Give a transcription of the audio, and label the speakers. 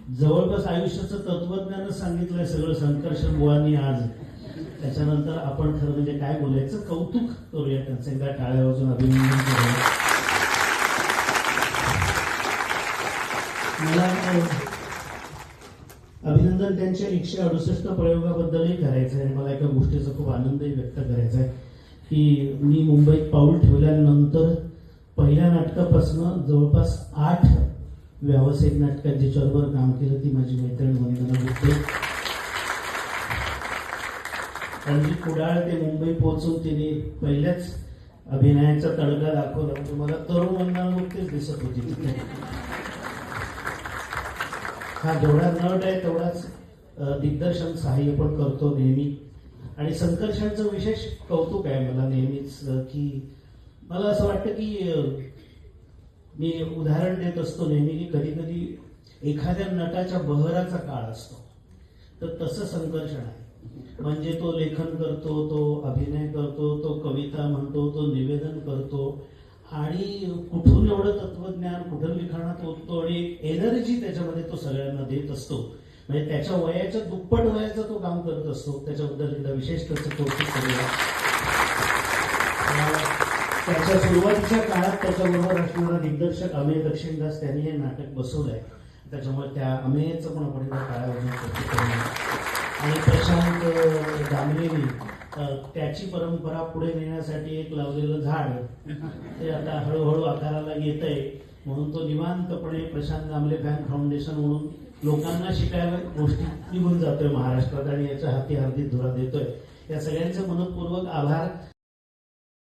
Speaker 1: जवळपास आयुष्याचं तत्वज्ञानच सांगितलंय सगळं संकर्षण बुवांनी आज. त्याच्यानंतर आपण खरं म्हणजे काय बोलायचं, कौतुक करूया त्यांचं, एकदा टाळ्या वाजून अभिनंदन करूया. मला अभिनंदन त्यांच्या 168 प्रयोगाबद्दलही करायचं आहे. मला एका गोष्टीचा खूप आनंदही व्यक्त करायचा आहे की मी मुंबईत पाऊल ठेवल्यानंतर पहिल्या नाटकापासून जवळपास 8 व्यावसायिक नाटकात जिच्याबरोबर काम केलं ती माझी मैत्रीण वंदना गुप्ते. रणजित कुडाळ ते मुंबई पोहोचून तिने पहिल्याच अभिनयाचा तडका दाखवला. म्हणजे मला तरुण वंदना गुप्तेच दिसत होती तिथे. हा जेवढा नट आहे तेवढाच दिग्दर्शन सहाय्य पण करतो नेहमी. आणि संकर्षणचं विशेष कौतुक आहे मला नेहमीच, की मला असं वाटतं की मी उदाहरण देत असतो नेहमी की कधी कधी एखाद्या नटाच्या बहराचा काळ असतो, तर तसं संकर्षण आहे. म्हणजे तो लेखन करतो, तो अभिनय करतो, तो कविता म्हणतो, तो निवेदन करतो आणि कुठून एवढं तत्वज्ञान कुठून लिखाणात ओततो आणि एनर्जी त्याच्यामध्ये तो सगळ्यांना देत असतो. म्हणजे त्याच्या वयाच्या दुप्पट वयाचं तो काम करत असतो. त्याच्याबद्दल एकदा विशेष त्याचं कौतुक करूया. त्याच्या सुरुवातीच्या काळात त्याच्याबरोबर असणारा दिग्दर्शक अमेय दक्षिणदास त्यांनी हे नाटक बसवलंय. त्याच्यामुळे त्या अमेयचं पण आपण एकदा टाळ्या वाजवून कौतुक करूया. आणि प्रशांत दामलेनी त्याची परंपरा पुढे नेण्यासाठी एक लावलेलं झाड ते आता हळूहळू आकाराला येत आहे. म्हणून तो निवांतपणे प्रशांत दामले फॅन फाउंडेशन म्हणून लोकांना शिकायला गोष्टी निघून जातोय महाराष्ट्रात आणि याच्या हाती हार्दिक धुरा देतोय. या सगळ्यांचे मनपूर्वक आभार.